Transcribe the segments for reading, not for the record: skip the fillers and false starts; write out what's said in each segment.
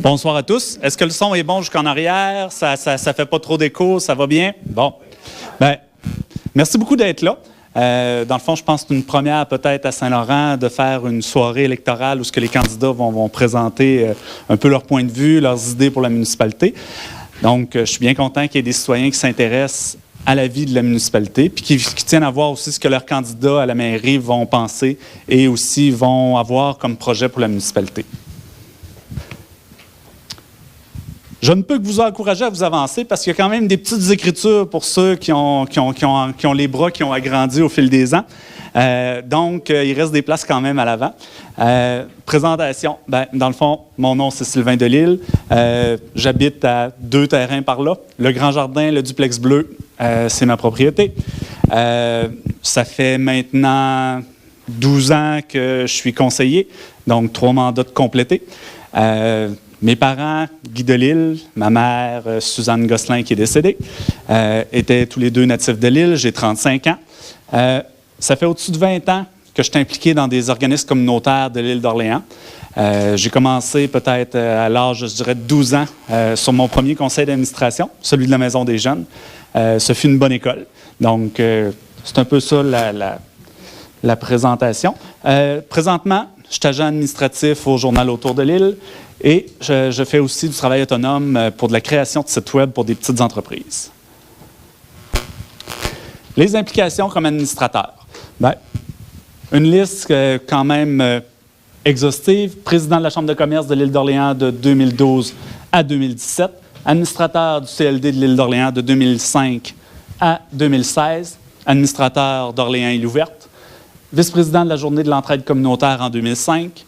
Bonsoir à tous. Est-ce que le son est bon jusqu'en arrière? Ça fait pas trop d'écho? Ça va bien? Bon. Bien, merci beaucoup d'être là. Dans le fond, je pense que c'est une première peut-être à Saint-Laurent de faire une soirée électorale où ce que les candidats vont présenter un peu leur point de vue, leurs idées pour la municipalité. Donc, je suis bien content qu'il y ait des citoyens qui s'intéressent à la vie de la municipalité, puis qui tiennent à voir aussi ce que leurs candidats à la mairie vont penser et aussi vont avoir comme projet pour la municipalité. Je ne peux que vous encourager à vous avancer parce qu'il y a quand même des petites écritures pour ceux qui ont les bras qui ont agrandi au fil des ans. Donc, il reste des places quand même à l'avant. Présentation. Bien, dans le fond, mon nom, c'est Sylvain Delisle. J'habite à 2 terrains par là. Le Grand Jardin, le duplex bleu, c'est ma propriété. Ça fait maintenant 12 ans que je suis conseiller, donc 3 mandats de complétés. Mes parents, Guy Delisle, ma mère, Suzanne Gosselin, qui est décédée, étaient tous les deux natifs de l'île. J'ai 35 ans. Ça fait au-dessus de 20 ans que je suis impliqué dans des organismes communautaires de l'île d'Orléans. J'ai commencé peut-être à l'âge, je dirais, de 12 ans sur mon premier conseil d'administration, celui de la Maison des Jeunes. Ce fut une bonne école. Donc, c'est un peu ça la présentation. Présentement, je suis agent administratif au Journal Autour de l'île et je fais aussi du travail autonome pour de la création de sites web pour des petites entreprises. Les implications comme administrateur. Bien, une liste quand même exhaustive. Président de la Chambre de commerce de l'île d'Orléans de 2012 à 2017. Administrateur du CLD de l'île d'Orléans de 2005 à 2016. Administrateur d'Orléans-Île ouverte. Vice-président de la Journée de l'entraide communautaire en 2005.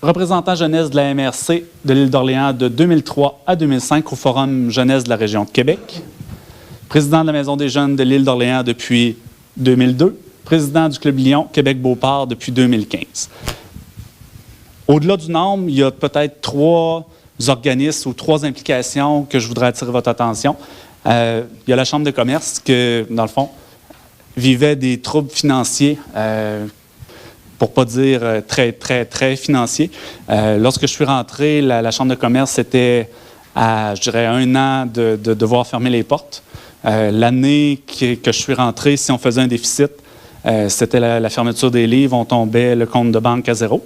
Représentant jeunesse de la MRC de l'île d'Orléans de 2003 à 2005 au Forum jeunesse de la région de Québec. Président de la Maison des jeunes de l'île d'Orléans depuis 2002. Président du Club Lyon Québec-Beauport depuis 2015. Au-delà du nombre, il y a peut-être 3 organismes ou 3 implications que je voudrais attirer votre attention. Il y a la Chambre de commerce que, dans le fond, vivait des troubles financiers, pour ne pas dire très financiers. Lorsque je suis rentré, la Chambre de commerce était à, je dirais, 1 an de devoir fermer les portes. L'année que je suis rentré, si on faisait un déficit, c'était la fermeture des livres, on tombait le compte de banque à 0.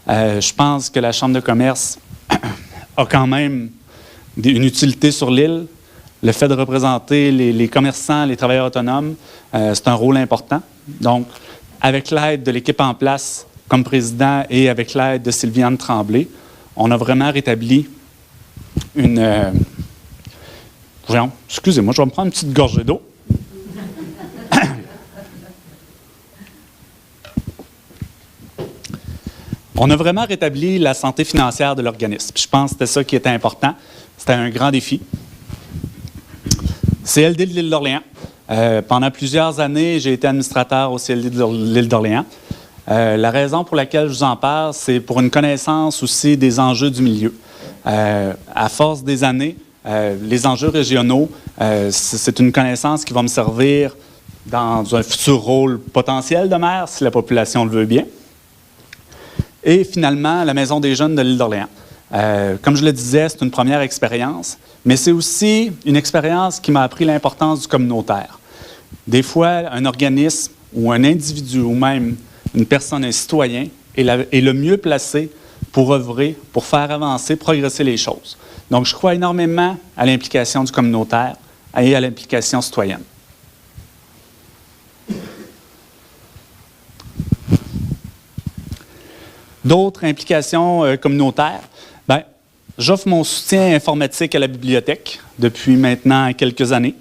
Je pense que la Chambre de commerce a quand même une utilité sur l'île. Le fait de représenter les commerçants, les travailleurs autonomes, c'est un rôle important. Donc, avec l'aide de l'équipe en place comme président et avec l'aide de Sylviane Tremblay, on a vraiment rétabli une... Excusez-moi, je vais me prendre une petite gorgée d'eau. On a vraiment rétabli la santé financière de l'organisme. Je pense que c'était ça qui était important. C'était un grand défi. CLD de l'île d'Orléans. Pendant plusieurs années, j'ai été administrateur au CLD de l'île d'Orléans. La raison pour laquelle je vous en parle, c'est pour une connaissance aussi des enjeux du milieu. À force des années, les enjeux régionaux, c'est une connaissance qui va me servir dans un futur rôle potentiel de maire, si la population le veut bien. Et finalement, la Maison des jeunes de l'île d'Orléans. Comme je le disais, c'est une première expérience, mais c'est aussi une expérience qui m'a appris l'importance du communautaire. Des fois, un organisme ou un individu ou même une personne, un citoyen, est le mieux placé pour œuvrer, pour faire avancer, progresser les choses. Donc, je crois énormément à l'implication du communautaire et à l'implication citoyenne. D'autres implications communautaires, bien, j'offre mon soutien informatique à la bibliothèque depuis maintenant quelques années.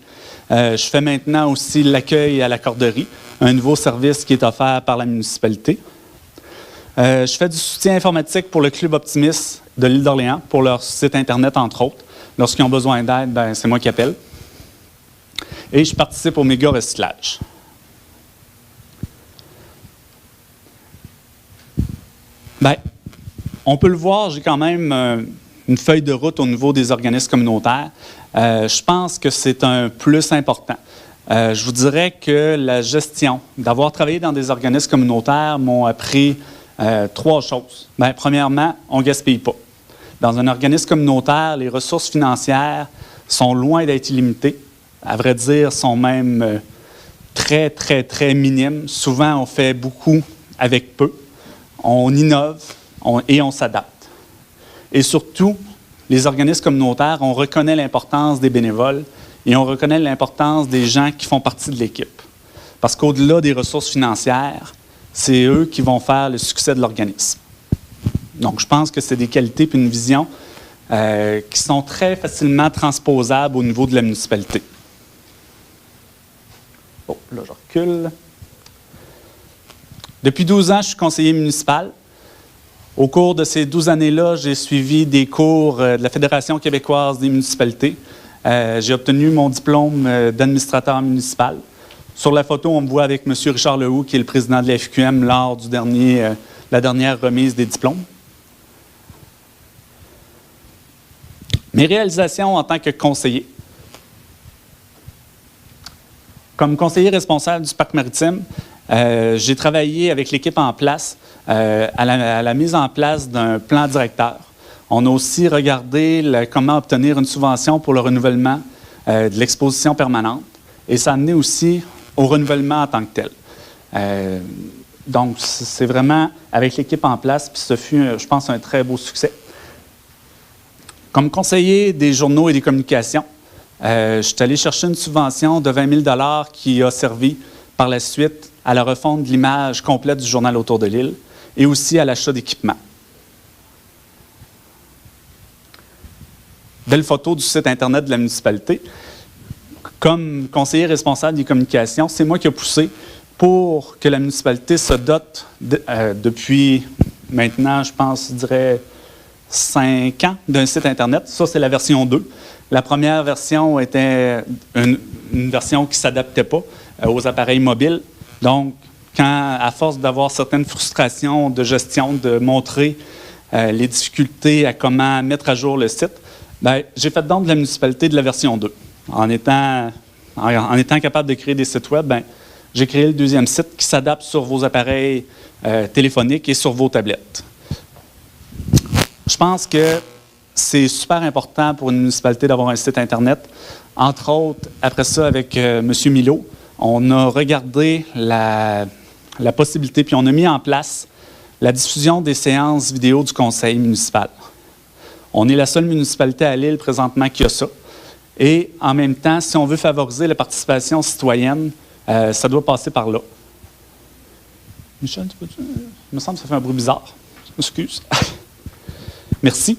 Je fais maintenant aussi l'accueil à la corderie, un nouveau service qui est offert par la municipalité. Je fais du soutien informatique pour le Club Optimiste de l'île d'Orléans, pour leur site Internet, entre autres. Lorsqu'ils ont besoin d'aide, ben, c'est moi qui appelle. Et je participe au méga recyclage. Bien, on peut le voir, j'ai quand même une feuille de route au niveau des organismes communautaires. Je pense que c'est un plus important. Je vous dirais que la gestion, d'avoir travaillé dans des organismes communautaires, m'ont appris 3 choses. Bien, premièrement, on ne gaspille pas. Dans un organisme communautaire, les ressources financières sont loin d'être illimitées. À vrai dire, sont même très, très, très minimes. Souvent, on fait beaucoup avec peu. On innove et on s'adapte. Et surtout, les organismes communautaires, on reconnaît l'importance des bénévoles et on reconnaît l'importance des gens qui font partie de l'équipe. Parce qu'au-delà des ressources financières, c'est eux qui vont faire le succès de l'organisme. Donc, je pense que c'est des qualités et une vision qui sont très facilement transposables au niveau de la municipalité. Bon, là, je recule. Depuis 12 ans, je suis conseiller municipal. Au cours de ces 12 années-là, j'ai suivi des cours de la Fédération québécoise des municipalités. J'ai obtenu mon diplôme d'administrateur municipal. Sur la photo, on me voit avec M. Richard Lehoux, qui est le président de la FQM, lors du la dernière remise des diplômes. Mes réalisations en tant que conseiller. Comme conseiller responsable du parc maritime, j'ai travaillé avec l'équipe en place à la mise en place d'un plan directeur. On a aussi regardé comment obtenir une subvention pour le renouvellement de l'exposition permanente et ça a amené aussi au renouvellement en tant que tel. Donc, c'est vraiment avec l'équipe en place, puis ce fut, je pense, un très beau succès. Comme conseiller des journaux et des communications, je suis allé chercher une subvention de 20 000 $ qui a servi par la suite à la refonte de l'image complète du journal autour de l'île et aussi à l'achat d'équipements. Belle photo du site Internet de la municipalité. Comme conseiller responsable des communications, c'est moi qui ai poussé pour que la municipalité se dote depuis maintenant, je pense, je dirais 5 ans d'un site Internet. Ça, c'est la version 2. La première version était une version qui ne s'adaptait pas aux appareils mobiles. Donc, à force d'avoir certaines frustrations de gestion, de montrer les difficultés à comment mettre à jour le site, j'ai fait don de la municipalité de la version 2. En étant capable de créer des sites web, j'ai créé le deuxième site qui s'adapte sur vos appareils téléphoniques et sur vos tablettes. Je pense que c'est super important pour une municipalité d'avoir un site Internet. Entre autres, après ça, avec M. Milot, on a regardé la possibilité, puis on a mis en place la diffusion des séances vidéo du conseil municipal. On est la seule municipalité à l'île présentement qui a ça. Et en même temps, si on veut favoriser la participation citoyenne, ça doit passer par là. Michel, tu peux-tu? Il me semble que ça fait un bruit bizarre. Je m'excuse. Merci.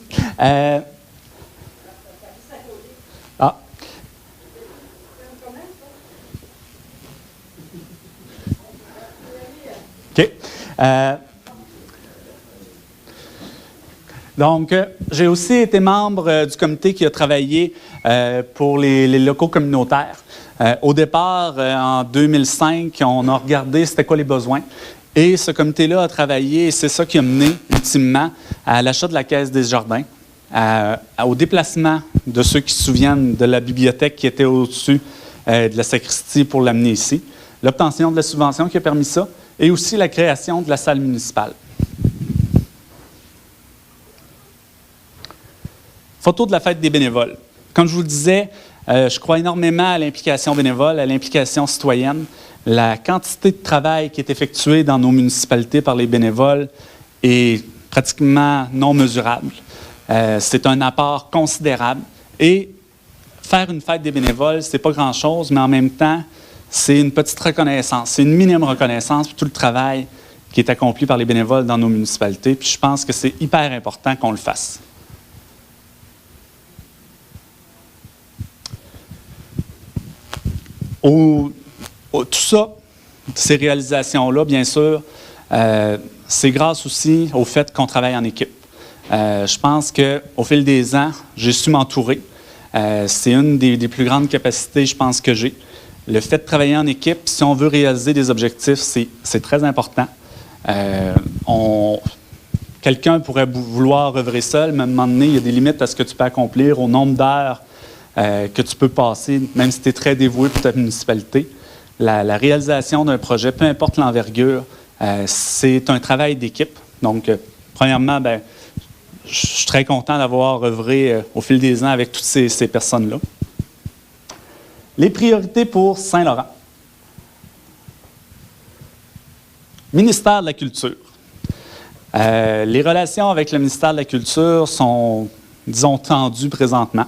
OK. Donc, j'ai aussi été membre du comité qui a travaillé pour les locaux communautaires. Au départ, en 2005, on a regardé c'était quoi les besoins. Et ce comité-là a travaillé, et c'est ça qui a mené ultimement à l'achat de la Caisse des Jardins, au déplacement de ceux qui se souviennent de la bibliothèque qui était au-dessus de la sacristie pour l'amener ici, l'obtention de la subvention qui a permis ça, et aussi la création de la salle municipale. Photo de la fête des bénévoles. Comme je vous le disais, je crois énormément à l'implication bénévole, à l'implication citoyenne. La quantité de travail qui est effectuée dans nos municipalités par les bénévoles est pratiquement non mesurable. C'est un apport considérable. Et faire une fête des bénévoles, ce n'est pas grand-chose, mais en même temps, c'est une petite reconnaissance. C'est une minime reconnaissance pour tout le travail qui est accompli par les bénévoles dans nos municipalités. Puis je pense que c'est hyper important qu'on le fasse. Tout ça, ces réalisations-là, bien sûr, c'est grâce aussi au fait qu'on travaille en équipe. Je pense qu'au fil des ans, j'ai su m'entourer. C'est une des plus grandes capacités, je pense, que j'ai. Le fait de travailler en équipe, si on veut réaliser des objectifs, c'est très important. Quelqu'un pourrait vouloir œuvrer seul, mais à un moment donné, il y a des limites à ce que tu peux accomplir, au nombre d'heures que tu peux passer, même si tu es très dévoué pour ta municipalité. La réalisation d'un projet, peu importe l'envergure, c'est un travail d'équipe. Donc, premièrement, je suis très content d'avoir œuvré au fil des ans avec toutes ces personnes-là. Les priorités pour Saint-Laurent. Ministère de la Culture. Les relations avec le ministère de la Culture sont, disons, tendues présentement.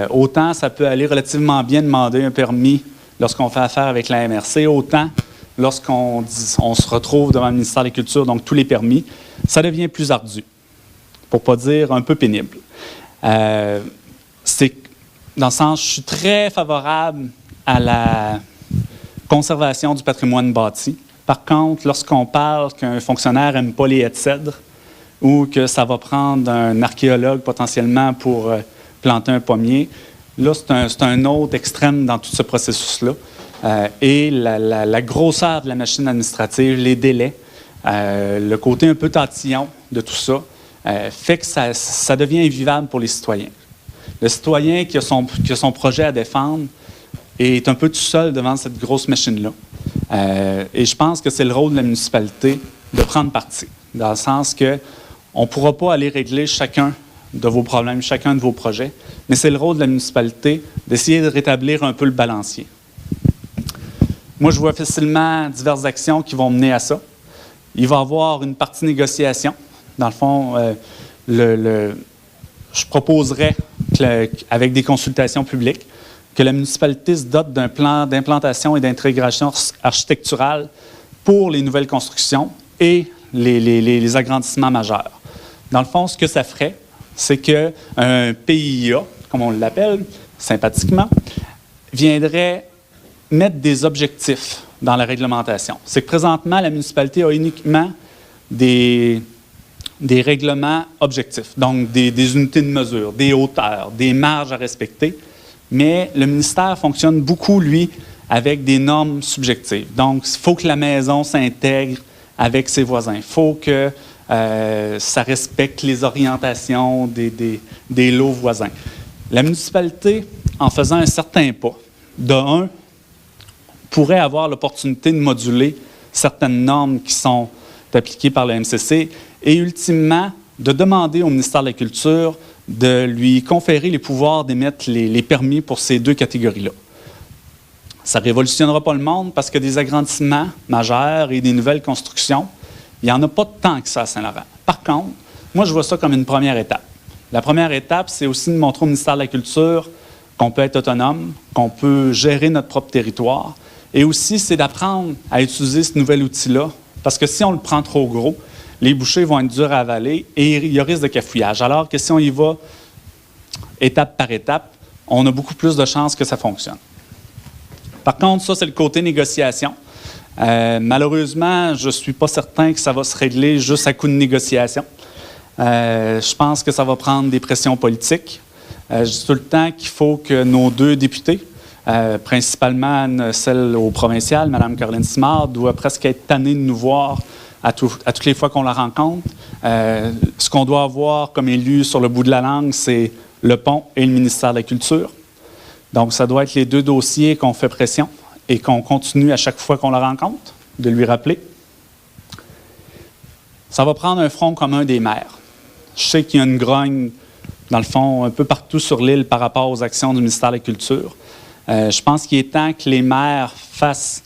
Autant ça peut aller relativement bien demander un permis lorsqu'on fait affaire avec la MRC, autant lorsqu'on se retrouve devant le ministère de la Culture, donc tous les permis, ça devient plus ardu, pour ne pas dire un peu pénible. C'est dans le sens, je suis très favorable à la conservation du patrimoine bâti. Par contre, lorsqu'on parle qu'un fonctionnaire n'aime pas les haies de cèdre ou que ça va prendre un archéologue potentiellement pour planter un pommier, là, c'est un autre extrême dans tout ce processus-là. Et la grosseur de la machine administrative, les délais, le côté un peu tatillon de tout ça, fait que ça devient invivable pour les citoyens. Le citoyen qui a son projet à défendre est un peu tout seul devant cette grosse machine-là. Et je pense que c'est le rôle de la municipalité de prendre parti, dans le sens qu'on ne pourra pas aller régler chacun de vos problèmes, chacun de vos projets, mais c'est le rôle de la municipalité d'essayer de rétablir un peu le balancier. Moi, je vois facilement diverses actions qui vont mener à ça. Il va y avoir une partie négociation. Dans le fond, je proposerais, avec des consultations publiques, que la municipalité se dote d'un plan d'implantation et d'intégration architecturale pour les nouvelles constructions et les agrandissements majeurs. Dans le fond, ce que ça ferait, c'est qu'un PIA, comme on l'appelle sympathiquement, viendrait mettre des objectifs dans la réglementation. C'est que présentement, la municipalité a uniquement des règlements objectifs, donc des unités de mesure, des hauteurs, des marges à respecter. Mais le ministère fonctionne beaucoup, lui, avec des normes subjectives. Donc, il faut que la maison s'intègre avec ses voisins. Il faut que ça respecte les orientations des lots voisins. La municipalité, en faisant un certain pas, pourrait avoir l'opportunité de moduler certaines normes qui sont appliquées par le MCC et, ultimement, de demander au ministère de la Culture de lui conférer les pouvoirs d'émettre les permis pour ces deux catégories-là. Ça ne révolutionnera pas le monde parce que des agrandissements majeurs et des nouvelles constructions, il n'y en a pas tant que ça à Saint-Laurent. Par contre, moi, je vois ça comme une première étape. La première étape, c'est aussi de montrer au ministère de la Culture qu'on peut être autonome, qu'on peut gérer notre propre territoire. Et aussi, c'est d'apprendre à utiliser ce nouvel outil-là, parce que si on le prend trop gros, les bouchées vont être dures à avaler et il y a risque de cafouillage. Alors que si on y va étape par étape, on a beaucoup plus de chances que ça fonctionne. Par contre, ça, c'est le côté négociation. Malheureusement, je ne suis pas certain que ça va se régler juste à coup de négociation. Je pense que ça va prendre des pressions politiques. Je dis tout le temps qu'il faut que nos deux députés, principalement celle au provincial, Mme Caroline Simard, doit presque être tannée de nous voir à toutes les fois qu'on la rencontre. Ce qu'on doit avoir comme élu sur le bout de la langue, c'est le pont et le ministère de la Culture. Donc, ça doit être les deux dossiers qu'on fait pression et qu'on continue à chaque fois qu'on la rencontre, de lui rappeler. Ça va prendre un front commun des maires. Je sais qu'il y a une grogne, dans le fond, un peu partout sur l'île par rapport aux actions du ministère de la Culture. Je pense qu'il est temps que les maires fassent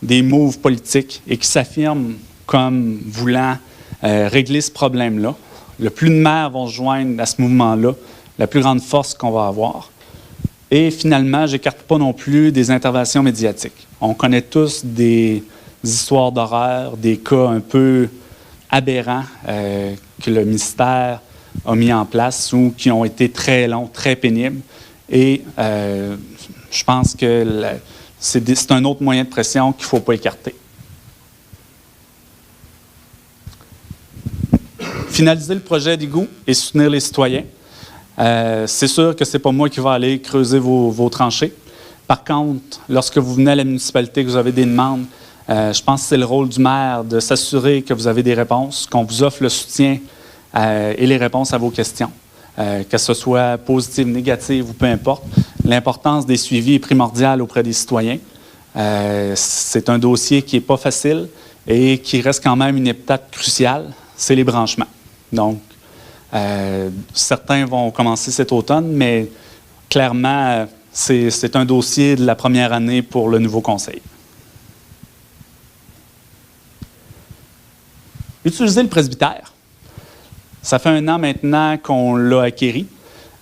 des moves politiques et qu'ils s'affirment comme voulant régler ce problème-là. Le plus de maires vont se joindre à ce mouvement-là, la plus grande force qu'on va avoir. Et finalement, je n'écarte pas non plus des interventions médiatiques. On connaît tous des histoires d'horreur, des cas un peu aberrants que le ministère a mis en place ou qui ont été très longs, très pénibles. Et je pense que c'est un autre moyen de pression qu'il ne faut pas écarter. Finaliser le projet d'égout et soutenir les citoyens. C'est sûr que ce n'est pas moi qui va aller creuser vos tranchées. Par contre, lorsque vous venez à la municipalité, que vous avez des demandes, je pense que c'est le rôle du maire de s'assurer que vous avez des réponses, qu'on vous offre le soutien et les réponses à vos questions, que ce soit positive, négative ou peu importe. L'importance des suivis est primordiale auprès des citoyens. C'est un dossier qui n'est pas facile et qui reste quand même une étape cruciale, c'est les branchements. Donc, Certains vont commencer cet automne, mais clairement, c'est un dossier de la première année pour le nouveau conseil. Utiliser le presbytère. Ça fait 1 an maintenant qu'on l'a acquéri.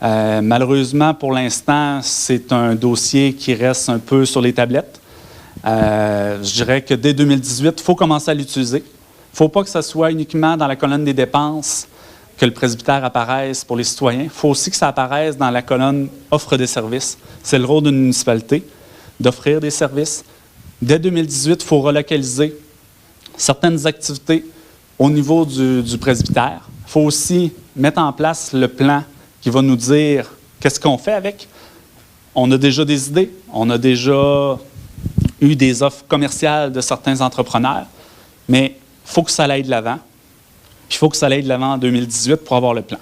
Malheureusement, pour l'instant, c'est un dossier qui reste un peu sur les tablettes. Je dirais que dès 2018, il faut commencer à l'utiliser. Il ne faut pas que ce soit uniquement dans la colonne des dépenses que le presbytère apparaisse pour les citoyens. Il faut aussi que ça apparaisse dans la colonne offre des services. C'est le rôle d'une municipalité d'offrir des services. Dès 2018, il faut relocaliser certaines activités au niveau du presbytère. Il faut aussi mettre en place le plan qui va nous dire qu'est-ce qu'on fait avec. On a déjà des idées, on a déjà eu des offres commerciales de certains entrepreneurs, mais il faut que ça aille de l'avant. Puis il faut que ça aille de l'avant en 2018 pour avoir le plan.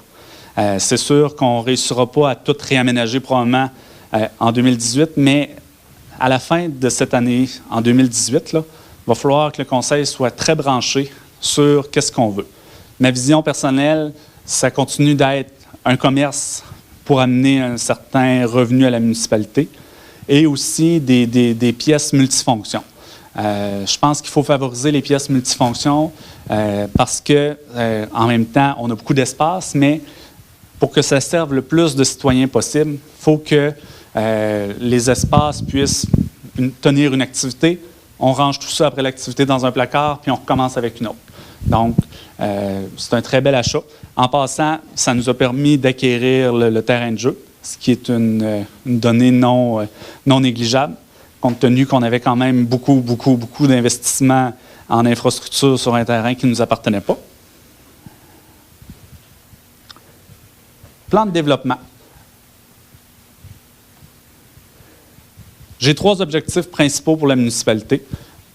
C'est sûr qu'on ne réussira pas à tout réaménager probablement en 2018, mais à la fin de cette année, en 2018, il va falloir que le conseil soit très branché sur qu'est-ce qu'on veut. Ma vision personnelle, ça continue d'être un commerce pour amener un certain revenu à la municipalité et aussi des pièces multifonctions. Je pense qu'il faut favoriser les pièces multifonctions parce que, en même temps, on a beaucoup d'espace, mais pour que ça serve le plus de citoyens possible, il faut que les espaces puissent tenir une activité. On range tout ça après l'activité dans un placard, puis on recommence avec une autre. Donc, c'est un très bel achat. En passant, ça nous a permis d'acquérir le terrain de jeu, ce qui est une donnée non négligeable, compte tenu qu'on avait quand même beaucoup d'investissements en infrastructure sur un terrain qui ne nous appartenait pas. Plan de développement. J'ai 3 objectifs principaux pour la municipalité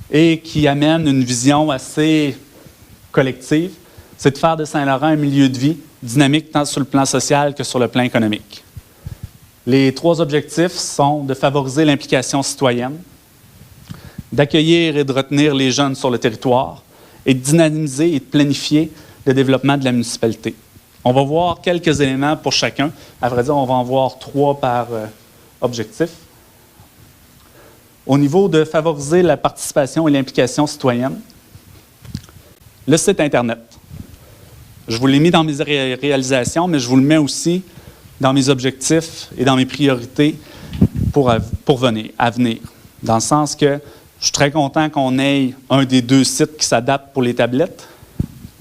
et qui amènent une vision assez collective. C'est de faire de Saint-Laurent un milieu de vie dynamique tant sur le plan social que sur le plan économique. Les 3 objectifs sont de favoriser l'implication citoyenne, d'accueillir et de retenir les jeunes sur le territoire et de dynamiser et de planifier le développement de la municipalité. On va voir quelques éléments pour chacun. À vrai dire, on va en voir 3 par objectif. Au niveau de favoriser la participation et l'implication citoyenne, le site Internet. Je vous l'ai mis dans mes réalisations, mais je vous le mets aussi dans mes objectifs et dans mes priorités à venir. Dans le sens que je suis très content qu'on ait un des 2 sites qui s'adapte pour les tablettes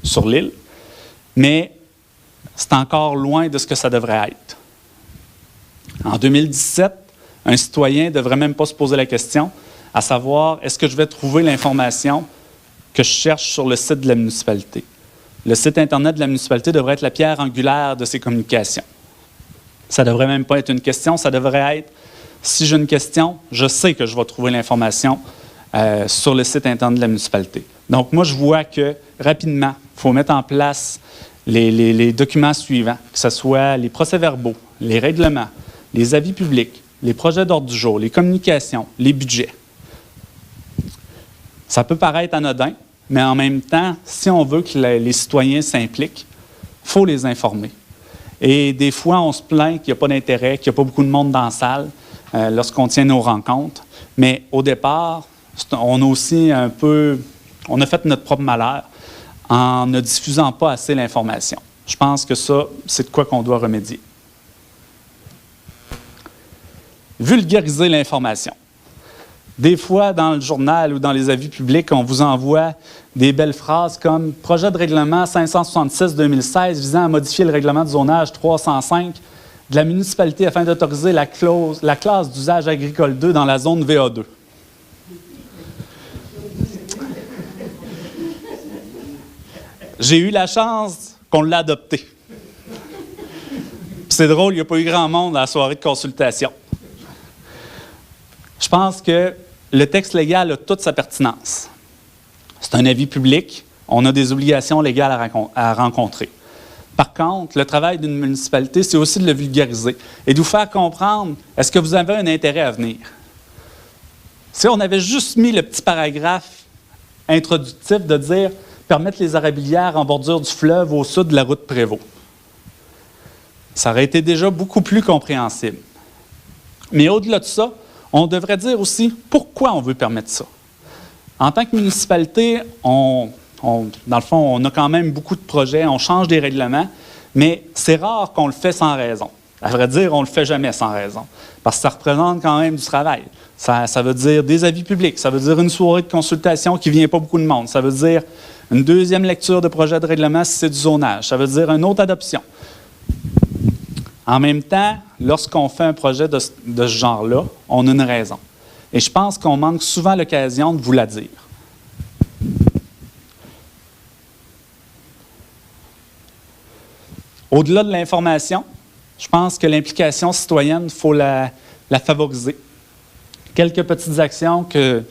sur l'île, mais c'est encore loin de ce que ça devrait être. En 2017, un citoyen ne devrait même pas se poser la question, à savoir, est-ce que je vais trouver l'information que je cherche sur le site de la municipalité? Le site Internet de la municipalité devrait être la pierre angulaire de ces communications. Ça ne devrait même pas être une question, ça devrait être, si j'ai une question, je sais que je vais trouver l'information sur le site Internet de la municipalité. Donc, moi, je vois que, rapidement, il faut mettre en place les documents suivants, que ce soit les procès-verbaux, les règlements, les avis publics, les projets d'ordre du jour, les communications, les budgets. Ça peut paraître anodin, mais en même temps, si on veut que les citoyens s'impliquent, il faut les informer. Et des fois, on se plaint qu'il n'y a pas d'intérêt, qu'il n'y a pas beaucoup de monde dans la salle lorsqu'on tient nos rencontres. Mais au départ, on a fait notre propre malheur en ne diffusant pas assez l'information. Je pense que ça, c'est de quoi qu'on doit remédier. Vulgariser l'information. Des fois, dans le journal ou dans les avis publics, on vous envoie des belles phrases comme « Projet de règlement 566-2016 visant à modifier le règlement de zonage 305 de la municipalité afin d'autoriser la classe d'usage agricole 2 dans la zone VA2. » J'ai eu la chance qu'on l'a adopté. Puis c'est drôle, il n'y a pas eu grand monde à la soirée de consultation. Je pense que le texte légal a toute sa pertinence. C'est un avis public, on a des obligations légales à rencontrer. Par contre, le travail d'une municipalité, c'est aussi de le vulgariser et de vous faire comprendre, est-ce que vous avez un intérêt à venir? Si on avait juste mis le petit paragraphe introductif de dire « permettre les érablières en bordure du fleuve au sud de la route Prévost », Ça aurait été déjà beaucoup plus compréhensible. Mais au-delà de ça, on devrait dire aussi pourquoi on veut permettre ça. En tant que municipalité, dans le fond, on a quand même beaucoup de projets, on change des règlements, mais c'est rare qu'on le fait sans raison. À vrai dire, on ne le fait jamais sans raison, parce que ça représente quand même du travail. Ça veut dire des avis publics, ça veut dire une soirée de consultation qui ne vient pas beaucoup de monde, ça veut dire une deuxième lecture de projet de règlement si c'est du zonage, ça veut dire une autre adoption. En même temps, lorsqu'on fait un projet de ce genre-là, on a une raison. Et je pense qu'on manque souvent l'occasion de vous la dire. Au-delà de l'information, je pense que l'implication citoyenne, il faut la favoriser. Quelques petites actions que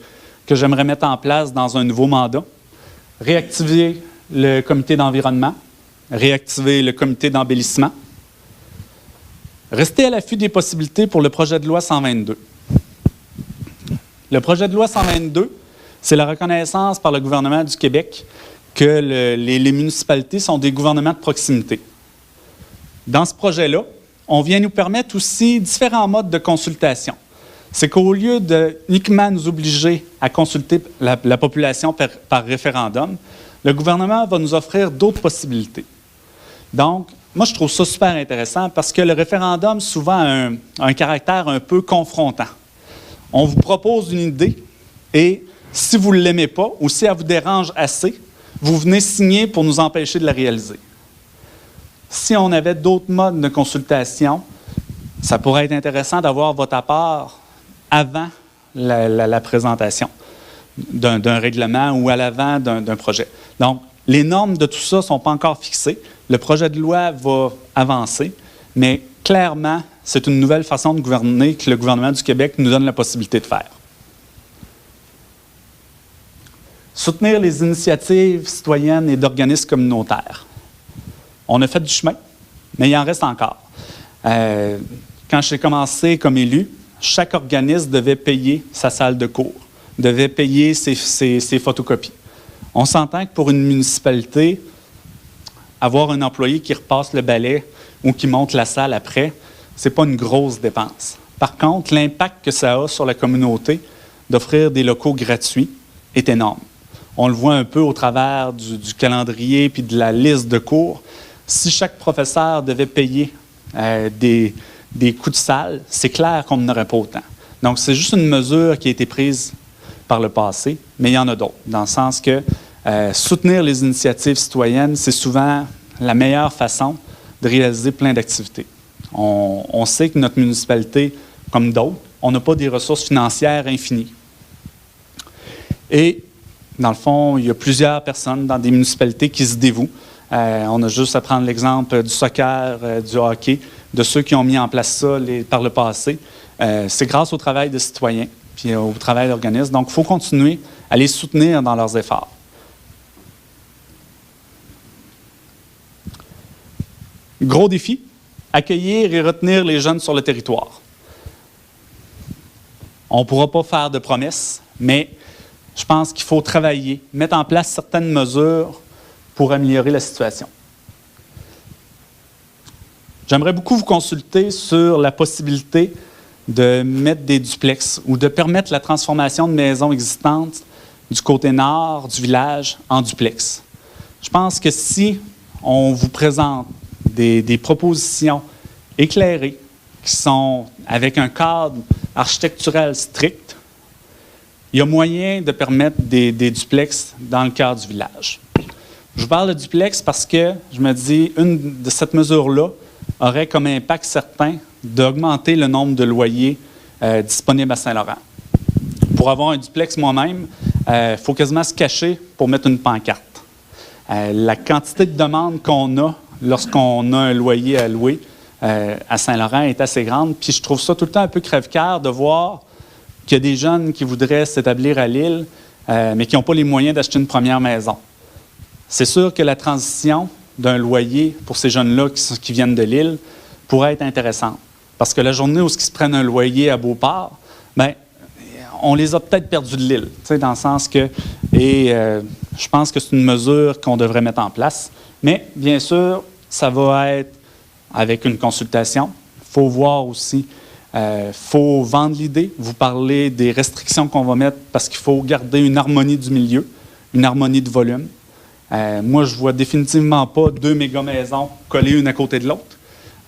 j'aimerais mettre en place dans un nouveau mandat. Réactiver le comité d'environnement, réactiver le comité d'embellissement, rester à l'affût des possibilités pour le projet de loi 122. Le projet de loi 122, c'est la reconnaissance par le gouvernement du Québec que les municipalités sont des gouvernements de proximité. Dans ce projet-là, on vient nous permettre aussi différents modes de consultation. C'est qu'au lieu de uniquement nous obliger à consulter la population par référendum, le gouvernement va nous offrir d'autres possibilités. Donc, moi, je trouve ça super intéressant parce que le référendum, souvent, a un caractère un peu confrontant. On vous propose une idée et si vous ne l'aimez pas ou si elle vous dérange assez, vous venez signer pour nous empêcher de la réaliser. Si on avait d'autres modes de consultation, ça pourrait être intéressant d'avoir votre apport avant la présentation d'un règlement ou à l'avant d'un projet. Donc, les normes de tout ça ne sont pas encore fixées. Le projet de loi va avancer, mais clairement, c'est une nouvelle façon de gouverner que le gouvernement du Québec nous donne la possibilité de faire. Soutenir les initiatives citoyennes et d'organismes communautaires. On a fait du chemin, mais il en reste encore. Quand j'ai commencé comme élu, chaque organisme devait payer sa salle de cours, devait payer ses photocopies. On s'entend que pour une municipalité, avoir un employé qui repasse le balai ou qui monte la salle après, ce n'est pas une grosse dépense. Par contre, l'impact que ça a sur la communauté d'offrir des locaux gratuits est énorme. On le voit un peu au travers du calendrier puis de la liste de cours. Si chaque professeur devait payer des coûts de salle, c'est clair qu'on n'aurait pas autant. Donc, c'est juste une mesure qui a été prise par le passé, mais il y en a d'autres, dans le sens que soutenir les initiatives citoyennes, c'est souvent la meilleure façon de réaliser plein d'activités. On sait que notre municipalité, comme d'autres, on n'a pas des ressources financières infinies. Et, dans le fond, il y a plusieurs personnes dans des municipalités qui se dévouent. On a juste à prendre l'exemple du soccer, du hockey, de ceux qui ont mis en place ça par le passé. C'est grâce au travail de citoyens puis au travail d'organismes. Donc, il faut continuer à les soutenir dans leurs efforts. Gros défi, accueillir et retenir les jeunes sur le territoire. On ne pourra pas faire de promesses, mais je pense qu'il faut travailler, mettre en place certaines mesures pour améliorer la situation. J'aimerais beaucoup vous consulter sur la possibilité de mettre des duplex ou de permettre la transformation de maisons existantes du côté nord du village en duplex. Je pense que si on vous présente des propositions éclairées qui sont avec un cadre architectural strict, il y a moyen de permettre des duplex dans le cœur du village. Je vous parle de duplex parce que je me dis une de cette mesure-là aurait comme impact certain d'augmenter le nombre de loyers disponibles à Saint-Laurent. Pour avoir un duplex moi-même, il faut quasiment se cacher pour mettre une pancarte. La quantité de demandes qu'on a lorsqu'on a un loyer à louer à Saint-Laurent est assez grande. Puis je trouve ça tout le temps un peu crève-cœur de voir qu'il y a des jeunes qui voudraient s'établir à l'île, mais qui n'ont pas les moyens d'acheter une première maison. C'est sûr que la transition d'un loyer pour ces jeunes-là qui viennent de l'île pourrait être intéressante. Parce que la journée où ils se prennent un loyer à Beauport, bien, on les a peut-être perdus de l'île, dans le sens que... je pense que c'est une mesure qu'on devrait mettre en place. Mais, bien sûr, ça va être avec une consultation. Il faut voir aussi, faut vendre l'idée, vous parler des restrictions qu'on va mettre parce qu'il faut garder une harmonie du milieu, une harmonie de volume. Moi, je ne vois définitivement pas 2 méga-maisons collées une à côté de l'autre.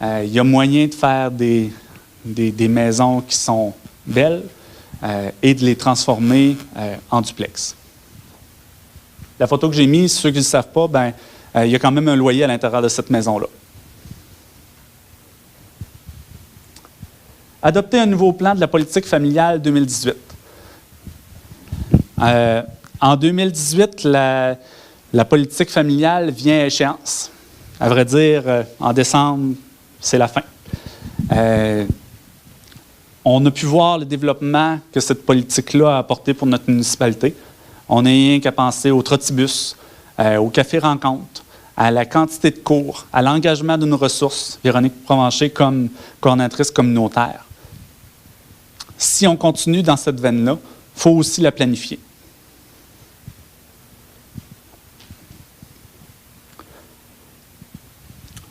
Il y a moyen de faire des maisons qui sont belles et de les transformer en duplex. La photo que j'ai mise, ceux qui ne le savent pas, il y a quand même un loyer à l'intérieur de cette maison-là. Adopter un nouveau plan de la politique familiale 2018. En 2018, la politique familiale vient à échéance. À vrai dire, en décembre, c'est la fin. On a pu voir le développement que cette politique-là a apporté pour notre municipalité. On n'a rien qu'à penser au trottibus, au café rencontre, à la quantité de cours, à l'engagement d'une ressource, Véronique Provencher comme coordonnatrice communautaire. Si on continue dans cette veine-là, il faut aussi la planifier.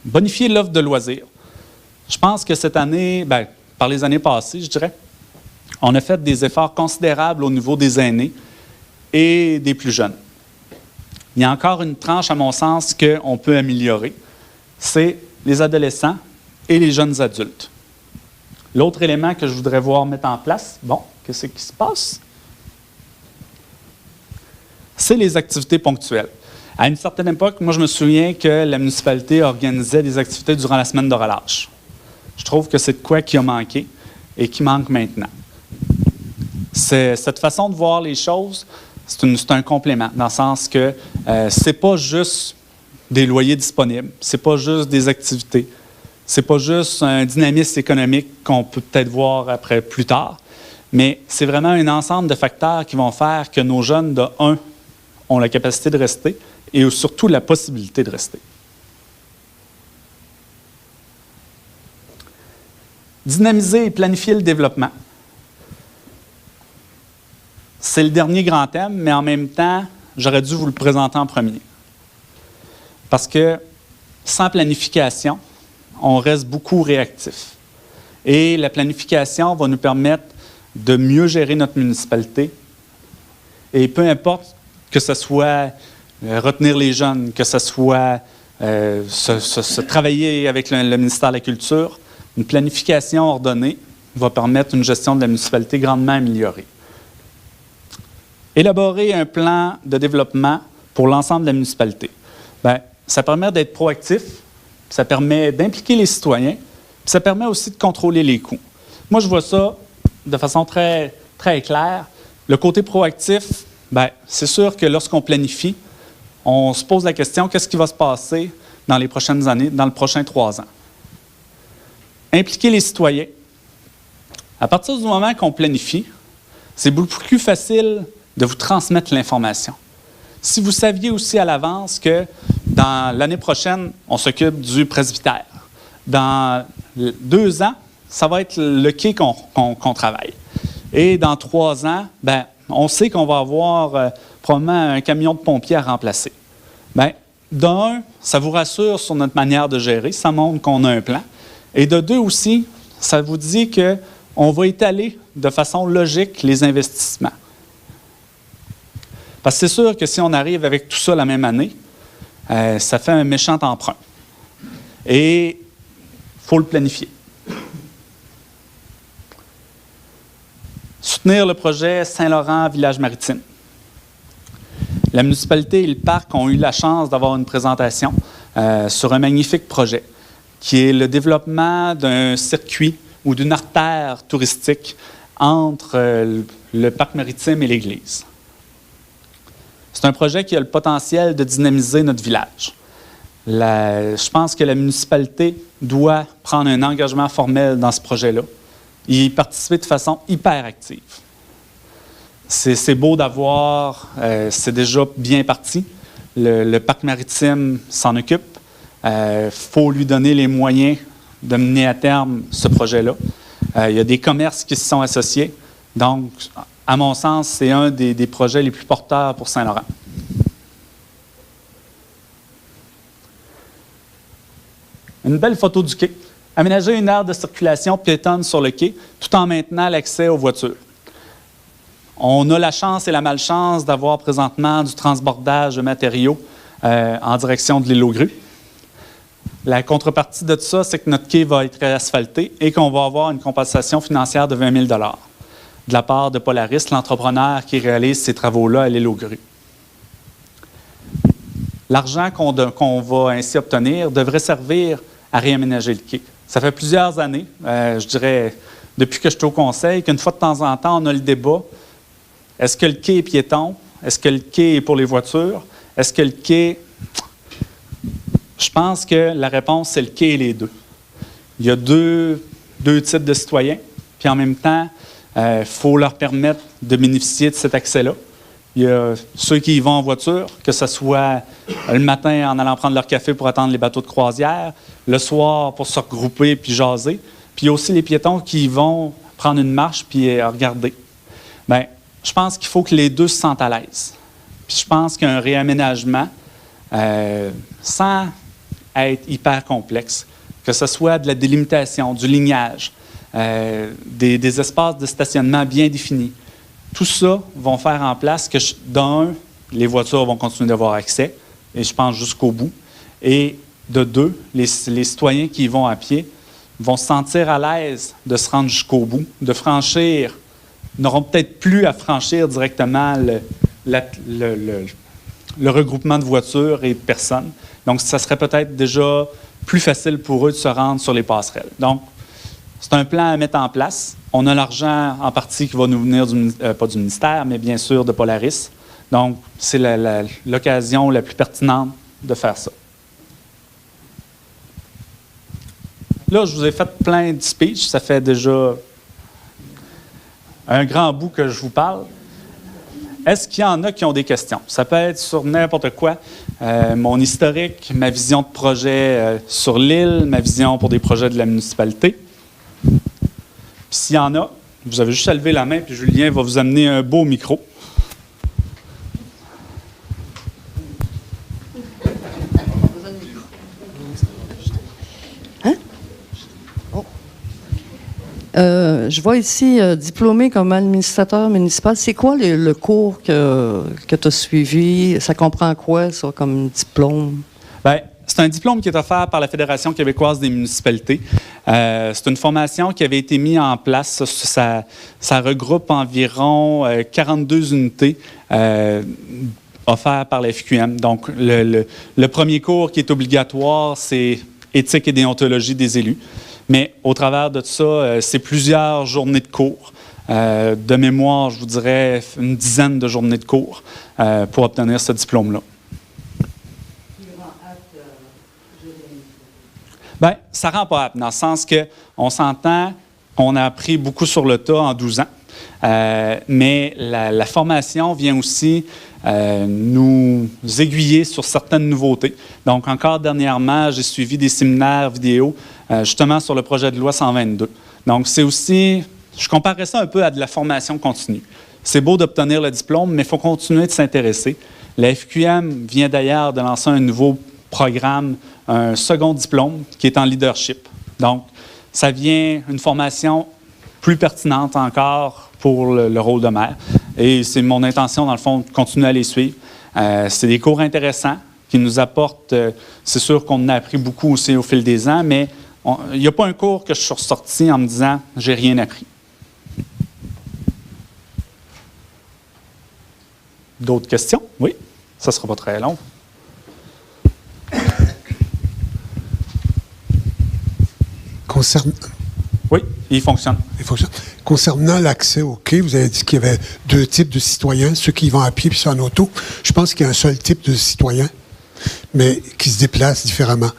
Bonifier l'offre de loisirs. Je pense que cette année, par les années passées, je dirais, on a fait des efforts considérables au niveau des aînés et des plus jeunes. Il y a encore une tranche, à mon sens, qu'on peut améliorer. C'est les adolescents et les jeunes adultes. L'autre élément que je voudrais voir mettre en place, qu'est-ce qui se passe? C'est les activités ponctuelles. À une certaine époque, moi, je me souviens que la municipalité organisait des activités durant la semaine de relâche. Je trouve que c'est de quoi qui a manqué et qui manque maintenant. Cette façon de voir les choses, c'est un complément, dans le sens que ce n'est pas juste des loyers disponibles, ce n'est pas juste des activités, ce n'est pas juste un dynamisme économique qu'on peut peut-être voir après plus tard, mais c'est vraiment un ensemble de facteurs qui vont faire que nos jeunes, de un, ont la capacité de rester et surtout la possibilité de rester. Dynamiser et planifier le développement. C'est le dernier grand thème, mais en même temps, j'aurais dû vous le présenter en premier. Parce que sans planification, on reste beaucoup réactif. Et la planification va nous permettre de mieux gérer notre municipalité. Et peu importe que ce soit retenir les jeunes, que ce soit se travailler avec le ministère de la Culture, une planification ordonnée va permettre une gestion de la municipalité grandement améliorée. Élaborer un plan de développement pour l'ensemble de la municipalité. Ça permet d'être proactif, ça permet d'impliquer les citoyens, puis ça permet aussi de contrôler les coûts. Moi, je vois ça de façon très, très claire. Le côté proactif, c'est sûr que lorsqu'on planifie, on se pose la question, qu'est-ce qui va se passer dans les prochaines années, dans les prochains 3 ans? Impliquer les citoyens. À partir du moment qu'on planifie, c'est beaucoup plus facile de vous transmettre l'information. Si vous saviez aussi à l'avance que dans l'année prochaine, on s'occupe du presbytère. Dans 2 ans, ça va être le quai qu'on travaille. Et dans 3 ans, on sait qu'on va avoir probablement un camion de pompiers à remplacer. D'un, ça vous rassure sur notre manière de gérer, ça montre qu'on a un plan. Et de 2 aussi, ça vous dit qu'on va étaler de façon logique les investissements. Parce que c'est sûr que si on arrive avec tout ça la même année, ça fait un méchant emprunt. Et il faut le planifier. Soutenir le projet Saint-Laurent Village Maritime. La municipalité et le parc ont eu la chance d'avoir une présentation sur un magnifique projet qui est le développement d'un circuit ou d'une artère touristique entre le parc maritime et l'église. C'est un projet qui a le potentiel de dynamiser notre village. Je pense que la municipalité doit prendre un engagement formel dans ce projet-là et y participer de façon hyper active. C'est beau d'avoir, c'est déjà bien parti. Le parc maritime s'en occupe. Faut lui donner les moyens de mener à terme ce projet-là. Il y a des commerces qui se sont associés. Donc, à mon sens, c'est un des projets les plus porteurs pour Une belle photo du quai. Aménager une aire de circulation piétonne sur le quai, tout en maintenant l'accès aux voitures. On a la chance et la malchance d'avoir présentement du transbordage de matériaux en direction de l'île aux Grues. La contrepartie de tout ça, c'est que notre quai va être asphalté et qu'on va avoir une compensation financière de 20 000 $ de la part de Polaris, l'entrepreneur qui réalise ces travaux-là à l'île aux Grues. L'argent qu'on va ainsi obtenir devrait servir à réaménager le quai. Ça fait plusieurs années, je dirais, depuis que je suis au conseil, qu'une fois de temps en temps, on a le débat. Est-ce que le quai est piéton? Est-ce que le quai est pour les voitures? Est-ce que le quai... Je pense que la réponse, c'est le quai et les deux. Il y a deux types de citoyens, puis en même temps, il faut leur permettre de bénéficier de cet accès-là. Il y a ceux qui y vont en voiture, que ce soit le matin en allant prendre leur café pour attendre les bateaux de croisière, le soir pour se regrouper puis jaser, puis il y a aussi les piétons qui y vont prendre une marche puis regarder. Bien, je pense qu'il faut que les deux se sentent à l'aise. Puis je pense qu'un réaménagement, sans être hyper complexe, que ce soit de la délimitation, du lignage, des espaces de stationnement bien définis, tout ça vont faire en place que, d'un, les voitures vont continuer d'avoir accès, et je pense jusqu'au bout, et de deux, les citoyens qui y vont à pied vont se sentir à l'aise de se rendre jusqu'au bout, de franchir, n'auront peut-être plus à franchir directement le regroupement de voitures et de personnes. Donc, ça serait peut-être déjà plus facile pour eux de se rendre sur les passerelles. Donc, c'est un plan à mettre en place. On a l'argent en partie qui va nous venir, pas du ministère, mais bien sûr de Polaris. Donc, c'est l'occasion la plus pertinente de faire ça. Là, je vous ai fait plein de speeches. Ça fait déjà un grand bout que je vous parle. Est-ce qu'il y en a qui ont des questions? Ça peut être sur n'importe quoi. Mon historique, ma vision de projet sur l'île, ma vision pour des projets de la municipalité. Puis s'il y en a, vous avez juste à lever la main, puis Julien va vous amener un beau micro. Hein? Oh. Je vois ici diplômé comme administrateur municipal. C'est quoi le cours que tu as suivi? Ça comprend quoi, ça, comme diplôme? Bien, c'est un diplôme qui est offert par la Fédération québécoise des municipalités. C'est une formation qui avait été mise en place. Ça regroupe environ 42 unités offertes par la FQM. Donc, le premier cours qui est obligatoire, c'est éthique et déontologie des élus. Mais au travers de tout ça, c'est plusieurs journées de cours. De mémoire, je vous dirais une dizaine de journées de cours pour obtenir ce diplôme-là. Bien, ça ne rend pas apte, dans le sens qu'on s'entend qu'on a appris beaucoup sur le tas en 12 ans, mais la formation vient aussi nous aiguiller sur certaines nouveautés. Donc, encore dernièrement, j'ai suivi des séminaires vidéo justement sur le projet de loi 122. Donc, c'est aussi, je comparerais ça un peu à de la formation continue. C'est beau d'obtenir le diplôme, mais il faut continuer de s'intéresser. La FQM vient d'ailleurs de lancer un nouveau programme, un second diplôme qui est en leadership. Donc, ça vient une formation plus pertinente encore pour le rôle de maire. Et c'est mon intention, dans le fond, de continuer à les suivre. C'est des cours intéressants qui nous apportent, c'est sûr qu'on en a appris beaucoup aussi au fil des ans, mais il n'y a pas un cours que je suis ressorti en me disant « j'ai rien appris ». D'autres questions? Oui? Ça ne sera pas très long. Oui, il fonctionne. Concernant l'accès au quai, vous avez dit qu'il y avait deux types de citoyens, ceux qui y vont à pied puis ceux en auto. Je pense qu'il y a un seul type de citoyen, mais qui se déplace différemment.